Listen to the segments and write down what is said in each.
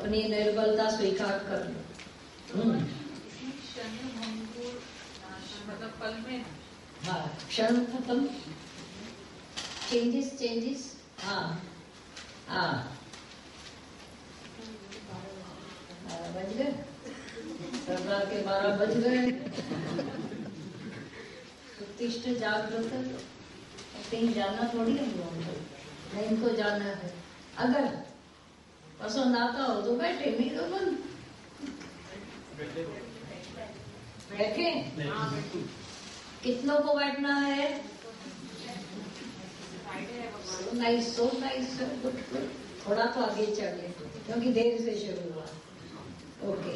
अपनी निर्बलता स्वीकार कर लो। मतलब पल में, हाँ, क्षण खत्म, चेंजेस। हाँ हाँ, 12 बज गए, सरदार के 12 बज गए। उत्तिष्ठ जागृत, कहीं जाना थोड़ी है हम लोगों को, नहीं इनको जाना है। अगर पसंद आता हो तो बैठे, नहीं तो बंद बैठे। कितनों को बैठना है? So nice, good. थोड़ा तो आगे चढ़ ले क्योंकि देर से शुरू हुआ। ओके,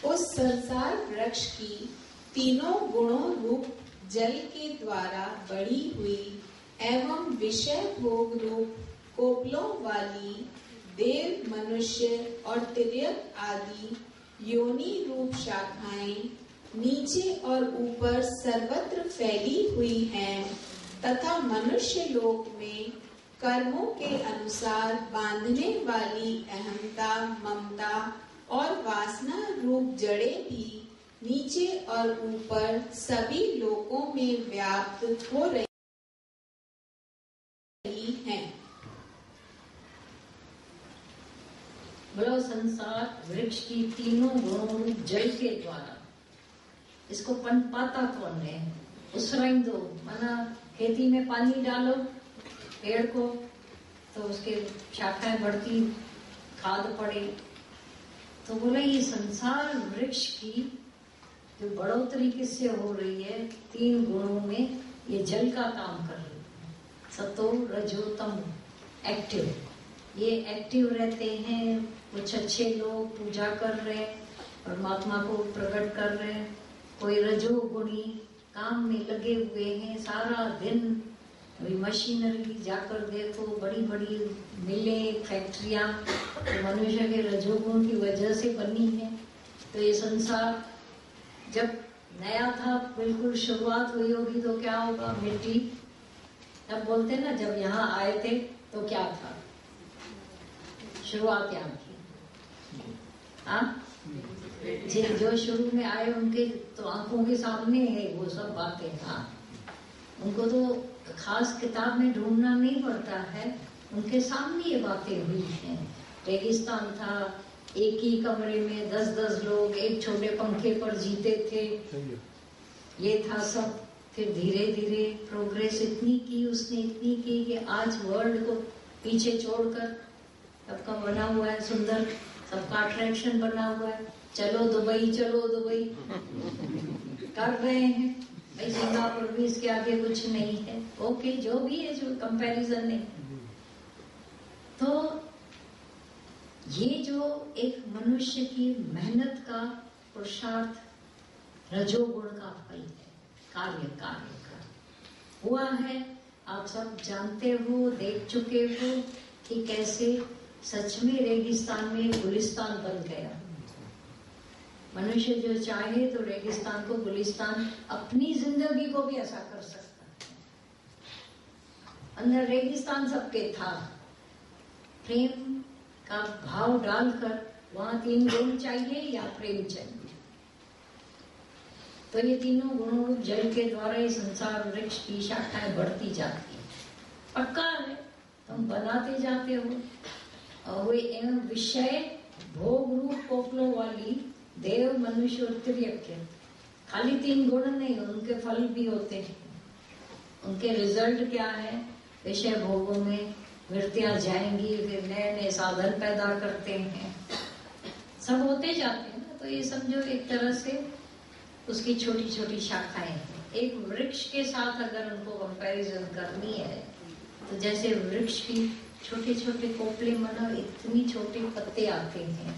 उस संसार वृक्ष की तीनों गुणों रूप जल के द्वारा बढ़ी हुई एवं विषय भोग रूप कोपलों वाली देव, मनुष्य और तिर्यक आदि योनि रूप शाखाएं नीचे और ऊपर सर्वत्र फैली हुई हैं तथा मनुष्य लोक में कर्मों के अनुसार बांधने वाली अहंता, ममता और वासना रूप जड़ें भी नीचे और ऊपर सभी लोकों में व्याप्त हो रही हैं। बोलो, संसार वृक्ष की तीनों गुणों रूप जल के द्वारा, इसको पनपाता कौन है? उसराइन दो, माना खेती में पानी डालो पेड़ को तो उसके शाखाएं बढ़ती, खाद पड़े। तो बोले ये संसार वृक्ष की जो बढ़ोतरी किससे हो रही है? 3 गुणों में ये जल का काम कर रही है। सतो रजो तमो, एक्टिव। ये एक्टिव रहते हैं। कुछ अच्छे लोग पूजा कर रहे हैं, परमात्मा को प्रकट कर रहे हैं। कोई रजोगुणी काम में लगे हुए हैं सारा दिन। अभी मशीनरी जाकर देखो, बड़ी बड़ी मिलें, फैक्ट्रियां तो मनुष्य के रजोगुण की वजह से बनी है। तो ये संसार जब नया था, बिल्कुल शुरुआत हुई होगी तो क्या होगा? मिट्टी। तब बोलते ना जब यहाँ आए थे तो क्या था? शुरुआत यहाँ की। हाँ, जो शुरू में आए उनके तो आंखों के सामने है वो सब बातें। हाँ, उनको तो खास किताब में ढूंढना नहीं पड़ता है, उनके सामने ये बातें हुई हैं। रेगिस्तान था, एक ही कमरे में 10-10 लोग एक छोटे पंखे पर जीते थे। ये था सब। फिर धीरे धीरे प्रोग्रेस इतनी की उसने, इतनी की कि आज वर्ल्ड को पीछे छोड़कर सबका बना हुआ है सुंदर, सबका अट्रैक्शन बना हुआ है। चलो दुबई, चलो दुबई कर रहे हैं भाई। सिंगापुर भी इसके आगे कुछ नहीं है। ओके, जो भी है, जो कंपैरिजन नहीं। तो ये जो एक मनुष्य की मेहनत का पुरुषार्थ रजोगुण का फल है, कार्य का हुआ है। आप सब जानते हो, देख चुके हो कि कैसे सच में रेगिस्तान में गुलिस्तान बन गया। मनुष्य जो चाहे तो रेगिस्तान को गुलिस्तान, अपनी जिंदगी को भी ऐसा कर सकता है। अंदर रेगिस्तान सबके था, प्रेम का भाव डालकर वहां 3 गुण चाहिए या प्रेम चाहिए। तो ये तीनों गुणों जल के द्वारा ये संसार वृक्ष की शाखाएं बढ़ती जाती है। पक्का है, तुम बनाते जाते हो। और वे एवं विषय भोग रूप कोपलों वाली देव, मनुष्य और तिर्यक, खाली 3 गुण नहीं, उनके फल भी होते हैं। उनके रिजल्ट क्या है? विषय भोगों में वृत्तियां जाएंगी, फिर नए नए साधन पैदा करते हैं, सब होते जाते हैं ना। तो ये समझो एक तरह से उसकी छोटी छोटी शाखाएं हैं। एक वृक्ष के साथ अगर उनको कंपैरिजन करनी है तो जैसे वृक्ष की छोटे छोटे कोपले, मना इतनी छोटे पत्ते आते हैं,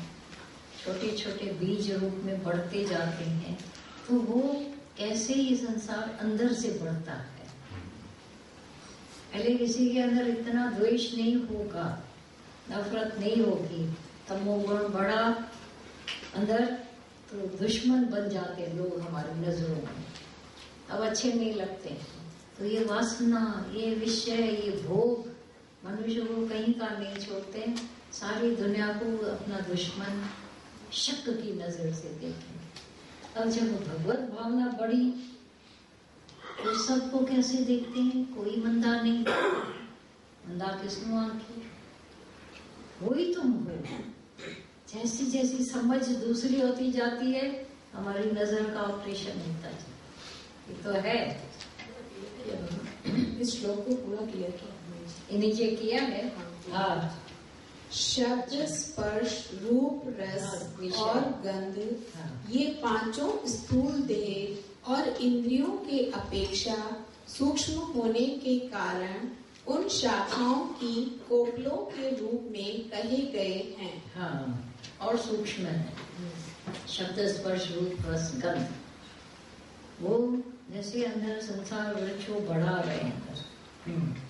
छोटे छोटे बीज रूप में बढ़ते जाते हैं। तो वो कैसे ये संसार अंदर से बढ़ता है। पहले किसी के अंदर इतना द्वेष नहीं होगा, नफरत नहीं होगी, तमोगुण बढ़ा अंदर तो दुश्मन बन जाते लोग हमारी नजरों में, अब अच्छे नहीं लगते। तो ये वासना, ये विषय, ये भोग, मनुष्य को कहीं का नहीं छोड़ते, सारी दुनिया को अपना दुश्मन शक की नजर से देखें। अब जब भगवत भावना बढ़ी तो सबको कैसे देखते हैं? कोई मंदा नहीं, मंदा किसको आंखें, वही तुम हो। जैसी जैसी समझ दूसरी होती जाती है, हमारी नजर का ऑपरेशन होता है। ये तो है। इस श्लोक को पूरा किया क्या? नीचे किया है। हाँ, शब्द, स्पर्श, रूप, रस और गंध, ये पांचों स्थूल देह और इंद्रियों के अपेक्षा सूक्ष्म होने के कारण उन शाखाओं की कोपलों के रूप में कहे गए हैं। हाँ, और सूक्ष्म है। शब्द, स्पर्श, रूप, रस, गंध, वो जैसे अंदर संसार वृक्ष वो बढ़ा रहे हैं।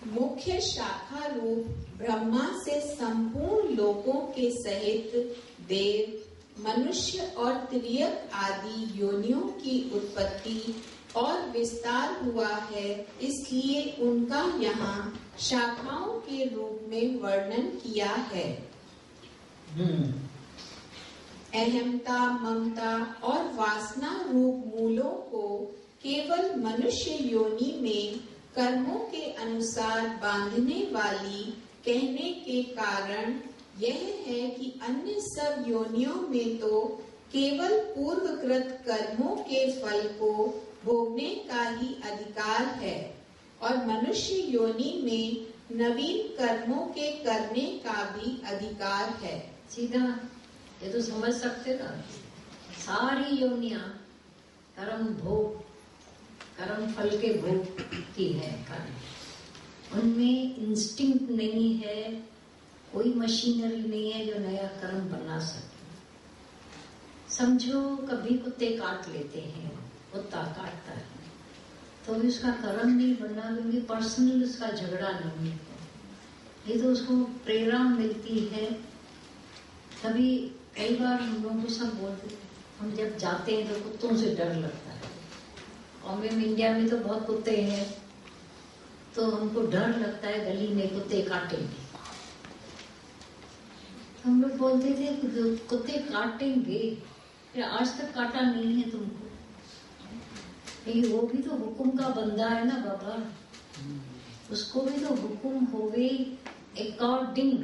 मुख्य शाखा रूप ब्रह्मा से संपूर्ण लोकों के सहित देव, मनुष्य और तिर्यक आदि योनियों की उत्पत्ति और विस्तार हुआ है, इसलिए उनका यहाँ शाखाओं के रूप में वर्णन किया है। अहमता, ममता और वासना रूप मूलों को केवल मनुष्य योनि में कर्मों के अनुसार बांधने वाली कहने के कारण यह है कि अन्य सब योनियों में तो केवल पूर्वकृत कर्मों के फल को भोगने का ही अधिकार है और मनुष्य योनि में नवीन कर्मों के करने का भी अधिकार है। सीधा ये तो समझ सकते ना, सारी योनियां कर्म भोग, कर्म फल के भोग की है कर्म। उनमें इंस्टिंक्ट नहीं है, कोई मशीनरी नहीं है जो नया कर्म बना सके। समझो कभी कुत्ते काट लेते हैं, कुत्ता काटता है तो भी उसका कर्म नहीं बना, क्योंकि पर्सनल उसका झगड़ा नहीं है। ये तो उसको प्रेरणा मिलती है। कभी कई बार हम लोगों को सब बोलते हैं, हम जब जाते हैं तो कुत्तों से डर लगता है। और इंडिया में तो बहुत कुत्ते हैं, तो हमको डर लगता है गली में कुत्ते काटेंगे। हम लोग बोलते थे कुत्ते काटेंगे, फिर आज तक काटा नहीं है तुमको। वो भी तो हुक्म का बंदा है ना बाबा, उसको भी तो हुक्म हो गई अकॉर्डिंग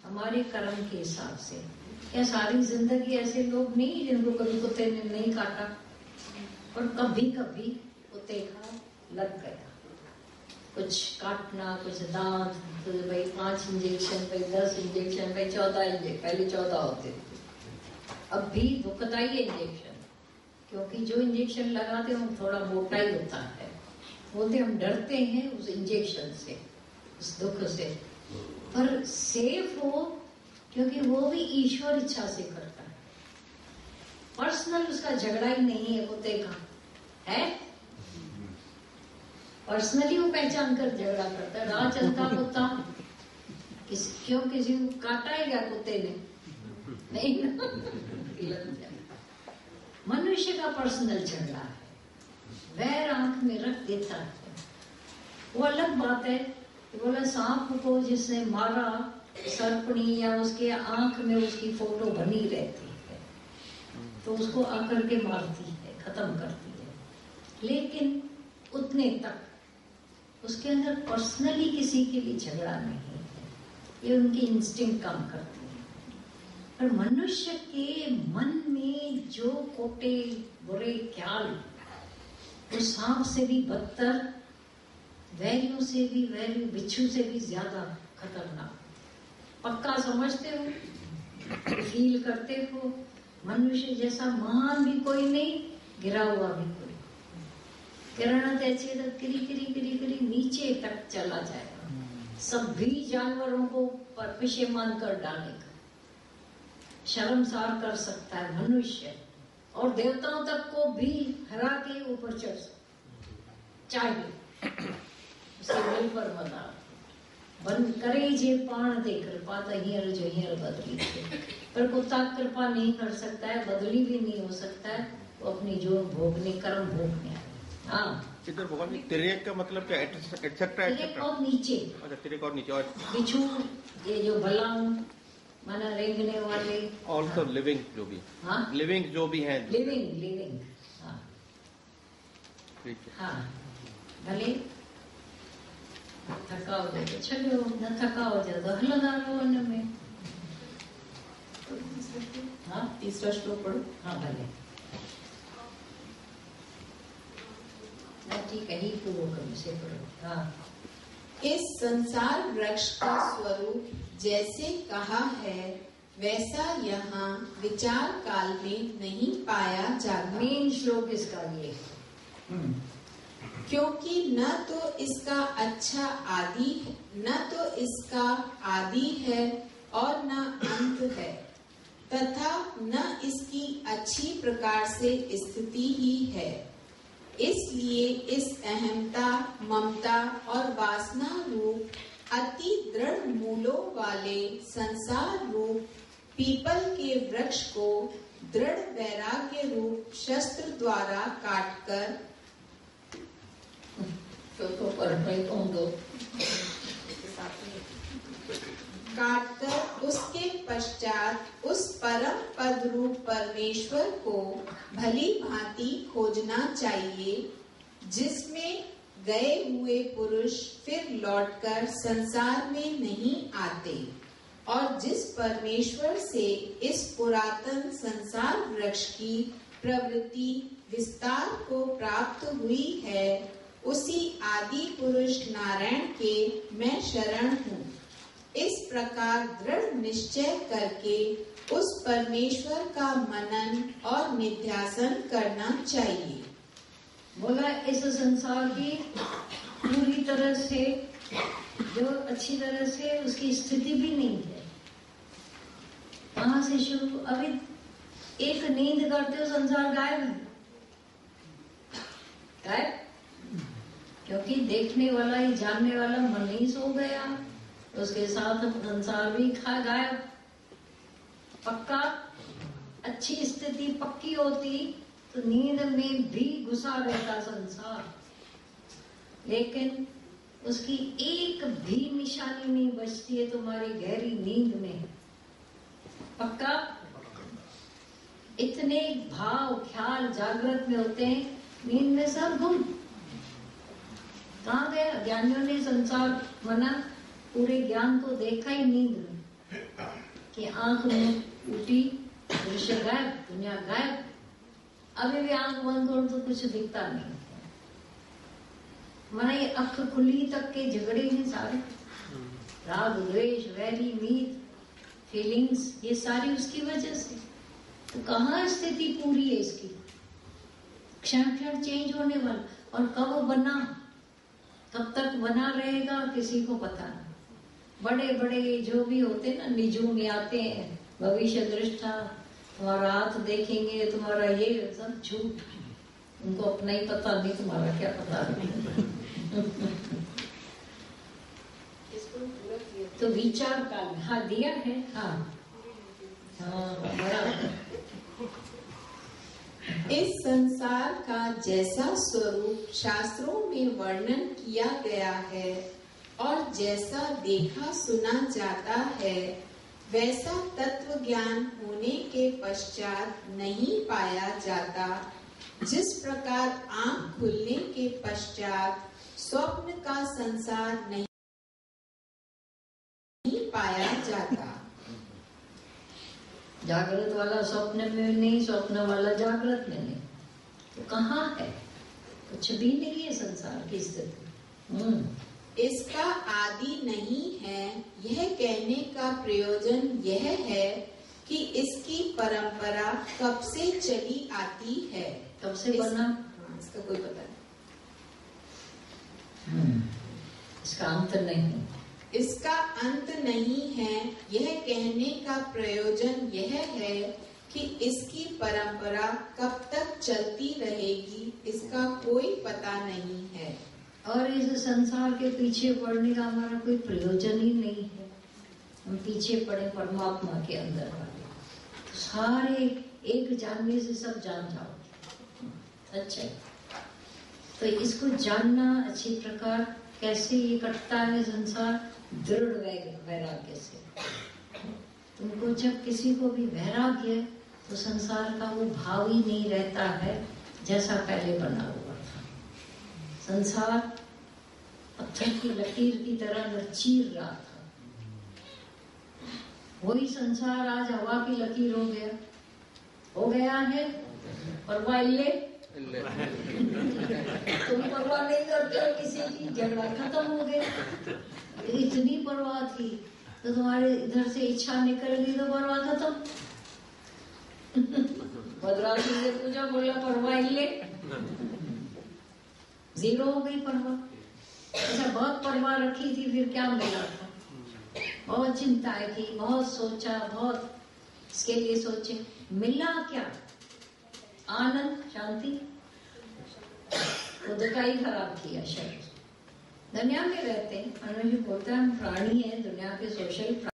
हमारे कर्म के हिसाब से। क्या सारी जिंदगी ऐसे लोग नहीं जिनको कभी कुत्ते ने नहीं काटा, और कभी कभी कुत्ते का लग गया कुछ काटना, कुछ दांत, तो भाई 5 इंजेक्शन, भाई 10 इंजेक्शन, भाई 14 इंजेक्शन, पहले 14 होते थे, अब भी दुखदाई है इंजेक्शन, क्योंकि जो इंजेक्शन लगाते हैं वो थोड़ा मोटा ही होता है। बोलते हम डरते हैं उस इंजेक्शन से, उस दुख से, पर सेफ हो, क्योंकि वो भी ईश्वर इच्छा से करता है। पर्सनल उसका झगड़ा ही नहीं है कुत्ते का, है पर्सनली वो पहचान कर झगड़ा करता है। राह चलता कुत्ता क्यों किसी को काटा है क्या कुत्ते ने? नहीं ना। मनुष्य का पर्सनल झगड़ा है, वैर आंख में रख देता है, वो अलग बात है। बोला सांप को जिसने मारा, सर्पणी या उसके आंख में उसकी फोटो बनी रहती है, तो उसको आकर के मारती है, खत्म करती है, लेकिन उतने तक उसके अंदर पर्सनली किसी के लिए झगड़ा नहीं है। ये उनकी इंस्टिंक्ट काम करती है। पर मनुष्य के मन में जो कोटे बुरे ख्याल, वो सांप से भी बदतर, वैरियों से भी वैरी, बिच्छू से भी ज्यादा खतरनाक। पक्का समझते हो, फील करते हो, मनुष्य जैसा महान भी कोई नहीं, गिरा हुआ भी कोई। किरण ऐसे गिरी गिरी गिरी गिरी नीचे तक चला जाएगा। सभी जानवरों को पशेमान कर डालेगा, शर्मसार कर सकता है मनुष्य, और देवताओं तक को भी हरा के ऊपर चढ़ चाहिए। उसके दिल पर मदा बन करे जे पाण दे कृपा तो हियर जो हियर बदली थे। पर कुत्ता कृपा नहीं कर सकता है, बदली भी नहीं हो सकता है, वो अपनी जो भोगने कर्म भोगने। हाँ इधर भगवान जी तिर्यक का मतलब क्या, एटसेट्रा तिर्यक एटसेट्रा? और नीचे अच्छा, तिर्यक और नीचे, और बिच्छू, ये जो बलाम माना रेंगने वाले, ऑल्सो लिविंग जो भी, हाँ लिविंग जो भी हैं, लिविंग, हाँ ठीक है। हाँ, भले थका हो जाए तो चलो, न थका हो जाए तो हलदा रहो वन में। हाँ तीसरा श्लोक पढ़ो। हाँ भले, ठीक है, ही पूर्व क्रम से पढ़ो। हाँ, इस संसार वृक्ष का स्वरूप जैसे कहा है वैसा यहाँ विचार काल में नहीं पाया जाता। मेन श्लोक इसका ये, क्योंकि न तो इसका अच्छा आदि, न तो इसका आदि है और न अंत है, तथा न इसकी अच्छी प्रकार से स्थिति ही है। इसलिए इस अहमता, ममता और वासना रूप अति दृढ़ मूलों वाले संसार रूप पीपल के वृक्ष को दृढ़ वैराग्य रूप शस्त्र द्वारा काटकर उसके पश्चात उस परम पद रूप परमेश्वर को भली भांति खोजना चाहिए, जिसमें गए हुए पुरुष फिर लौटकर संसार में नहीं आते, और जिस परमेश्वर से इस पुरातन संसार वृक्ष की प्रवृत्ति विस्तार को प्राप्त हुई है, उसी आदि पुरुष नारायण के मैं शरण हूँ। इस प्रकार दृढ़ निश्चय करके उस परमेश्वर का मनन और निध्यासन करना चाहिए। बोला इस संसार की पूरी तरह से, जो अच्छी तरह से उसकी स्थिति भी नहीं है। कहाँ से शुरू, अभी एक नींद करते हो संसार गायब है, गायब, क्योंकि देखने वाला ही, जानने वाला मन ही सो गया, उसके साथ संसार भी गायब। पक्का अच्छी स्थिति पक्की होती तो नींद में भी घुसा रहता संसार, लेकिन उसकी एक भी निशानी नहीं बचती है तुम्हारी गहरी नींद में। पक्का इतने भाव ख्याल जागृत में होते हैं, नींद में सब गुम। कहाँ गए ज्ञानियों ने संसार मना, पूरे ज्ञान को देखा ही नींद में, कि आंख में उठी, दृश्य गायब, दुनिया गायब। अभी भी आंख बंद करो तो कुछ दिखता नहीं। माना ये अख खुली तक के झगड़े हैं सारे, राग द्वेष वैरी मीत फीलिंग्स, ये सारी उसकी वजह से। तो कहाँ स्थिति पूरी है इसकी, क्षण क्षण चेंज होने वाला, और कब बना, कब तक बना रहेगा किसी को पता नहीं। बड़े बड़े जो भी होते ना निजूम आते हैं, भविष्य दृष्टा, तुम्हारा हाथ देखेंगे, तुम्हारा ये सब झूठ, उनको अपना ही पता नहीं, तुम्हारा क्या पता नहीं। तो विचार काल, हाँ दिया है, हाँ हाँ बराबर। इस संसार का जैसा स्वरूप शास्त्रों में वर्णन किया गया है और जैसा देखा सुना जाता है, वैसा तत्व ज्ञान होने के पश्चात नहीं पाया जाता। जिस प्रकार आंख खुलने के पश्चात स्वप्न का संसार नहीं पाया जाता। जागृत वाला स्वप्न में नहीं, स्वप्न वाला जागृत में नहीं, तो कहाँ है, कुछ भी नहीं है संसार की स्थिति। इसका आदि नहीं है, यह कहने का प्रयोजन यह है कि इसकी परंपरा कब से चली आती है। कब से बना, इसका कोई पता नहीं। इसका अंत नहीं, इसका अंत नहीं है, यह कहने का प्रयोजन यह है कि इसकी परंपरा कब तक चलती रहेगी, इसका कोई पता नहीं है। और इस संसार के पीछे पड़ने का हमारा कोई प्रयोजन ही नहीं है। हम पीछे पड़े परमात्मा के अंदर वाले, सारे एक जानने से सब जान जाओ। अच्छा, तो इसको जानना अच्छी प्रकार कैसे ये कटता है संसार, दृढ़ वैराग्य से। तुमको जब किसी को भी वैराग्य, तो संसार का वो भाव ही नहीं रहता है जैसा पहले बना हुआ था। संसार पत्थर की लकीर की तरह न चीर रहा था, वही संसार आज हवा की लकीर हो गया है। परवाह ले तुम परवाह नहीं करते हो किसी की, झगड़ा खत्म हो गया। इतनी परवाह थी तो तुम्हारे इधर से इच्छा निकल गई तो परवाह खत्म। भद्रा सिंह ने पूछा, बोला परवाह ले, जीरो हो गई परवाह। ऐसा बहुत परवाह रखी थी, फिर क्या मिला था? बहुत चिंताएं की, बहुत सोचा, बहुत इसके लिए सोचे, मिला क्या? आनंद, शांति। खुद का ही खराब किया शरीर। दुनिया में रहते हैं, मनुष्य बोलता है हम प्राणी है, दुनिया के सोशल